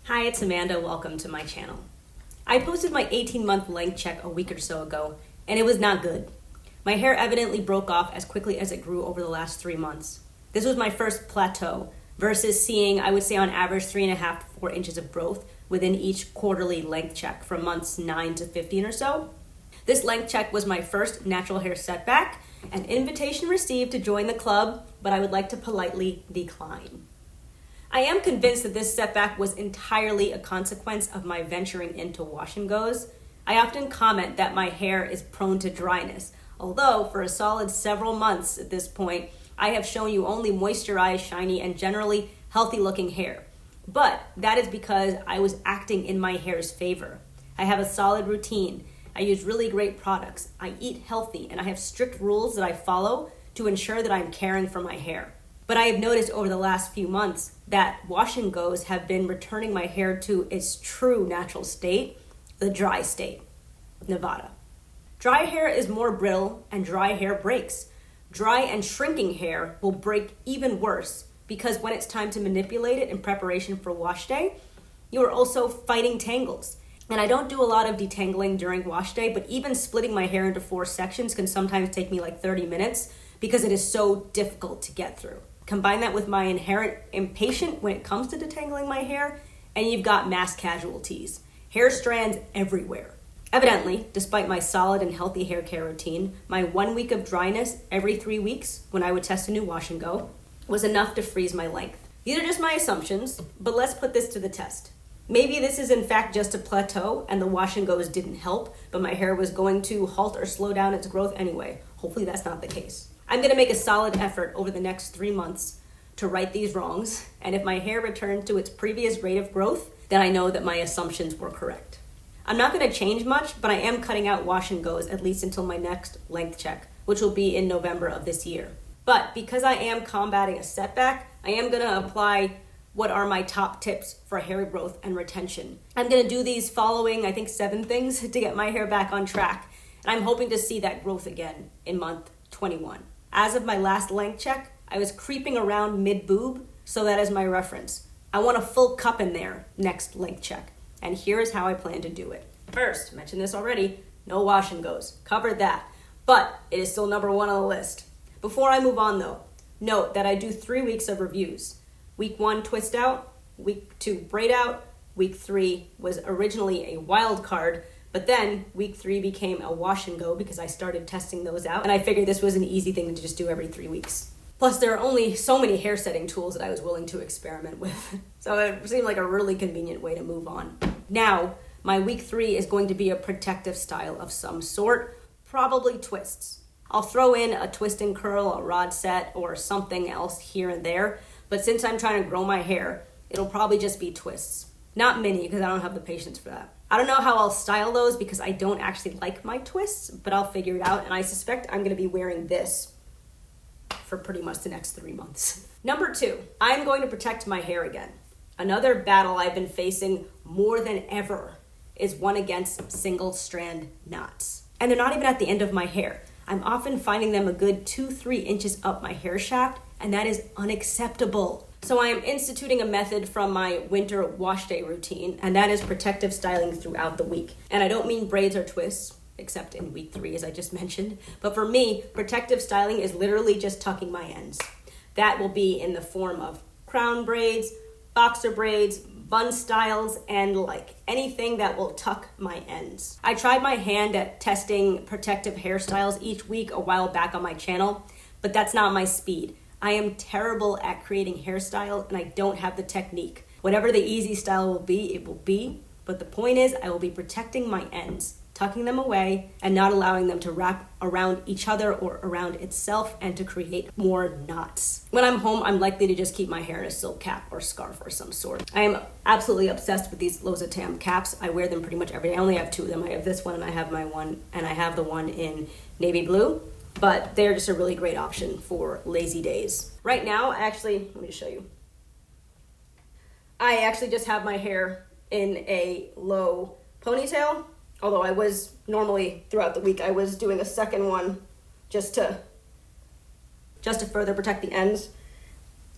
Hi, it's Amanda. Welcome to my channel. I posted my 18-month length check a week or so ago, and it was not good. My hair evidently broke off as quickly as it grew over the last 3 months. This was my first plateau versus seeing, I would say on average, 3.5 to 4 inches of growth within each quarterly length check from months 9 to 15 or so. This length check was my first natural hair setback, an invitation received to join the club, but I would like to politely decline. I am convinced that this setback was entirely a consequence of my venturing into wash and goes. I often comment that my hair is prone to dryness, although for a solid several months at this point, I have shown you only moisturized, shiny, and generally healthy looking hair. But that is because I was acting in my hair's favor. I have a solid routine. I use really great products. I eat healthy, and I have strict rules that I follow to ensure that I'm caring for my hair. But I have noticed over the last few months that wash and goes have been returning my hair to its true natural state, the dry state, Nevada. Dry hair is more brittle and dry hair breaks. Dry and shrinking hair will break even worse because when it's time to manipulate it in preparation for wash day, you are also fighting tangles. And I don't do a lot of detangling during wash day, but even splitting my hair into 4 sections can sometimes take me like 30 minutes because it is so difficult to get through. Combine that with my inherent impatience when it comes to detangling my hair, and you've got mass casualties. Hair strands everywhere. Evidently, despite my solid and healthy hair care routine, my 1 week of dryness every 3 weeks when I would test a new wash and go was enough to freeze my length. These are just my assumptions, but let's put this to the test. Maybe this is in fact just a plateau and the wash and goes didn't help, but my hair was going to halt or slow down its growth anyway. Hopefully that's not the case. I'm going to make a solid effort over the next 3 months to right these wrongs, and if my hair returns to its previous rate of growth, then I know that my assumptions were correct. I'm not going to change much, but I am cutting out wash and goes at least until my next length check, which will be in November of this year. But because I am combating a setback, I am going to apply what are my top tips for hair growth and retention. I'm going to do these following, I think, 7 things to get my hair back on track, and I'm hoping to see that growth again in month 21. As of my last length check, I was creeping around mid-boob, so that is my reference. I want a full cup in there next length check, and here is how I plan to do it. First, mentioned this already, no wash and goes. Covered that, but it is still number 1 on the list. Before I move on though, note that I do 3 weeks of reviews. Week 1, twist out. Week 2, braid out. Week 3 was originally a wild card, but then week 3 became a wash and go because I started testing those out, and I figured this was an easy thing to just do every 3 weeks. Plus, there are only so many hair setting tools that I was willing to experiment with, so it seemed like a really convenient way to move on. Now, my week 3 is going to be a protective style of some sort, probably twists. I'll throw in a twist and curl, a rod set, or something else here and there, but since I'm trying to grow my hair, it'll probably just be twists. Not mini, because I don't have the patience for that. I don't know how I'll style those because I don't actually like my twists, but I'll figure it out, and I suspect I'm going to be wearing this for pretty much the next 3 months. Number 2, I'm going to protect my hair again. Another battle I've been facing more than ever is one against single strand knots. And they're not even at the end of my hair. I'm often finding them a good 2-3 inches up my hair shaft, and that is unacceptable. So I am instituting a method from my winter wash day routine, and that is protective styling throughout the week. And I don't mean braids or twists, except in week 3, as I just mentioned. But for me, protective styling is literally just tucking my ends. That will be in the form of crown braids, boxer braids, bun styles, and like anything that will tuck my ends. I tried my hand at testing protective hairstyles each week a while back on my channel, but that's not my speed. I am terrible at creating hairstyle, and I don't have the technique. Whatever the easy style will be, it will be. But the point is, I will be protecting my ends, tucking them away, and not allowing them to wrap around each other or around itself and to create more knots. When I'm home, I'm likely to just keep my hair in a silk cap or scarf or some sort. I am absolutely obsessed with these Lozatam caps. I wear them pretty much every day. I only have 2 of them. I have this one and I have my one, and I have the one in navy blue. But they're just a really great option for lazy days. Right now, let me show you. I actually just have my hair in a low ponytail, although I was normally throughout the week, I was doing a second one just to further protect the ends.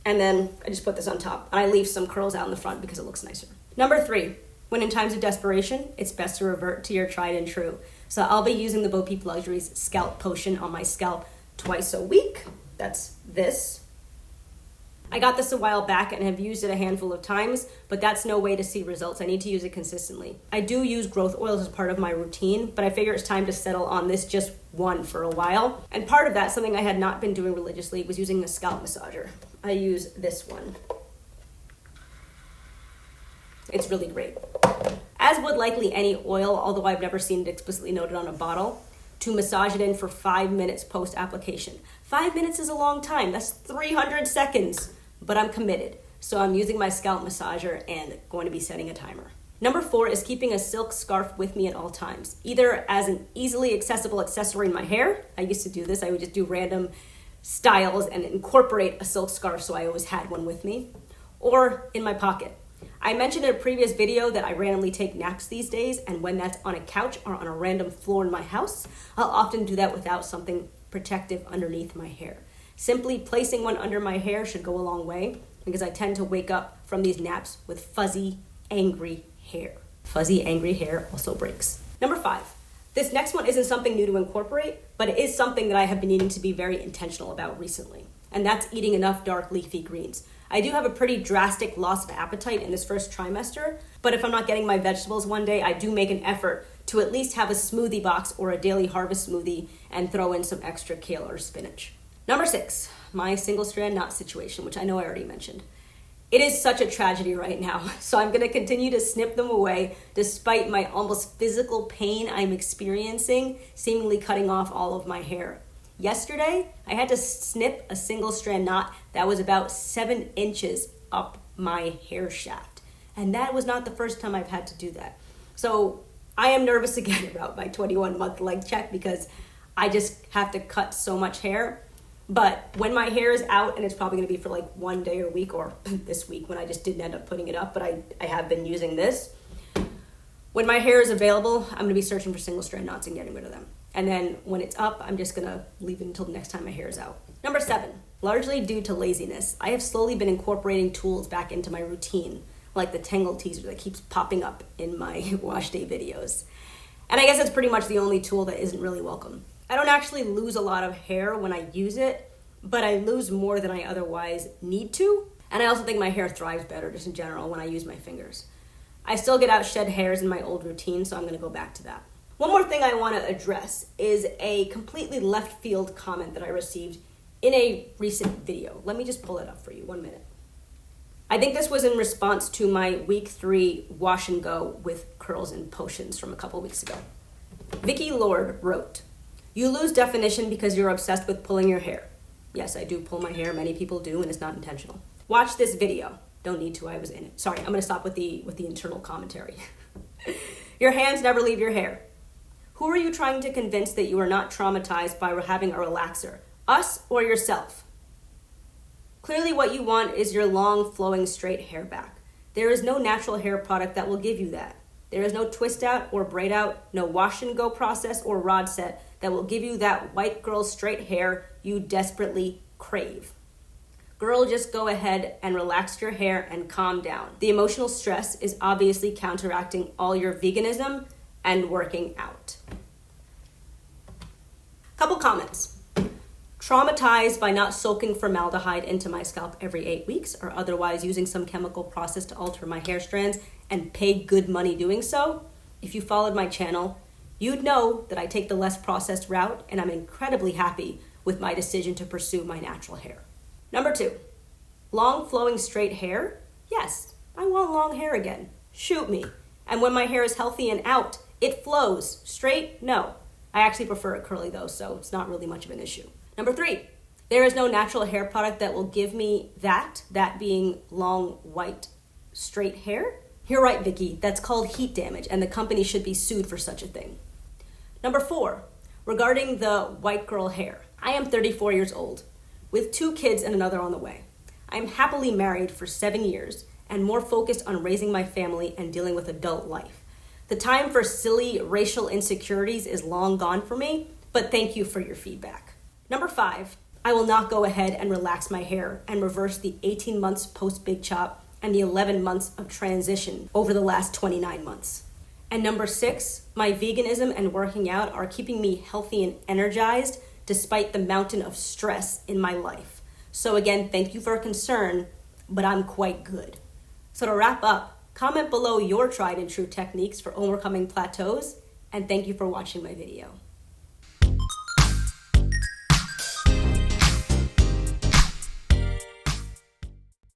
And then I just put this on top, and I leave some curls out in the front because it looks nicer. Number 3, when in times of desperation, it's best to revert to your tried and true. So I'll be using the Bo Peep Luxuries Scalp Potion on my scalp twice a week. That's this. I got this a while back and have used it a handful of times, but that's no way to see results. I need to use it consistently. I do use growth oils as part of my routine, but I figure it's time to settle on this just one for a while. And part of that, something I had not been doing religiously, was using a scalp massager. I use this one. It's really great. As would likely any oil, although I've never seen it explicitly noted on a bottle, to massage it in for 5 minutes post-application. 5 minutes is a long time. That's 300 seconds. But I'm committed. So I'm using my scalp massager and going to be setting a timer. Number 4 is keeping a silk scarf with me at all times, either as an easily accessible accessory in my hair. I used to do this. I would just do random styles and incorporate a silk scarf, so I always had one with me, or in my pocket. I mentioned in a previous video that I randomly take naps these days, and when that's on a couch or on a random floor in my house, I'll often do that without something protective underneath my hair. Simply placing one under my hair should go a long way, because I tend to wake up from these naps with fuzzy, angry hair. Fuzzy, angry hair also breaks. Number 5. This next one isn't something new to incorporate, but it is something that I have been needing to be very intentional about recently, and that's eating enough dark leafy greens. I do have a pretty drastic loss of appetite in this first trimester, but if I'm not getting my vegetables one day, I do make an effort to at least have a smoothie box or a daily harvest smoothie and throw in some extra kale or spinach. Number 6, my single strand knot situation, which I know I already mentioned. It is such a tragedy right now, so I'm going to continue to snip them away despite my almost physical pain I'm experiencing, seemingly cutting off all of my hair. Yesterday, I had to snip a single strand knot that was about 7 inches up my hair shaft. And that was not the first time I've had to do that. So I am nervous again about my 21-month leg check because I just have to cut so much hair. But when my hair is out, and it's probably going to be for like one day or week, or this week when I just didn't end up putting it up, but I have been using this. When my hair is available, I'm going to be searching for single strand knots and getting rid of them. And then when it's up, I'm just going to leave it until the next time my hair is out. Number 7, largely due to laziness, I have slowly been incorporating tools back into my routine, like the Tangle teaser that keeps popping up in my wash day videos. And I guess it's pretty much the only tool that isn't really welcome. I don't actually lose a lot of hair when I use it, but I lose more than I otherwise need to. And I also think my hair thrives better just in general when I use my fingers. I still get out shed hairs in my old routine, so I'm going to go back to that. One more thing I want to address is a completely left field comment that I received in a recent video. Let me just pull it up for you, 1 minute. I think this was in response to my week 3 wash and go with curls and potions from a couple weeks ago. Vicky Lord wrote, "You lose definition because you're obsessed with pulling your hair." Yes, I do pull my hair. Many people do, and it's not intentional. Watch this video. Don't need to, I was in it. Sorry, I'm going to stop with the internal commentary. Your hands never leave your hair. Who are you trying to convince that you are not traumatized by having a relaxer? Us or yourself? Clearly what you want is your long, flowing, straight hair back. There is no natural hair product that will give you that. There is no twist out or braid out, no wash and go process or rod set that will give you that white girl straight hair you desperately crave. Girl, just go ahead and relax your hair and calm down. The emotional stress is obviously counteracting all your veganism and working out. Couple comments. Traumatized by not soaking formaldehyde into my scalp every 8 weeks or otherwise using some chemical process to alter my hair strands and pay good money doing so. If you followed my channel, you'd know that I take the less processed route, and I'm incredibly happy with my decision to pursue my natural hair. Number 2, long flowing straight hair. Yes, I want long hair again. Shoot me. And when my hair is healthy and out, it flows. Straight? No. I actually prefer it curly though, so it's not really much of an issue. Number 3, there is no natural hair product that will give me that being long, white, straight hair. You're right, Vicky, that's called heat damage, and the company should be sued for such a thing. Number 4, regarding the white girl hair. I am 34 years old, with 2 kids and another on the way. I am happily married for 7 years and more focused on raising my family and dealing with adult life. The time for silly racial insecurities is long gone for me, but thank you for your feedback. Number 5, I will not go ahead and relax my hair and reverse the 18 months post-big chop and the 11 months of transition over the last 29 months. And number 6, my veganism and working out are keeping me healthy and energized despite the mountain of stress in my life. So again, thank you for concern, but I'm quite good. So to wrap up, comment below your tried and true techniques for overcoming plateaus, and thank you for watching my video.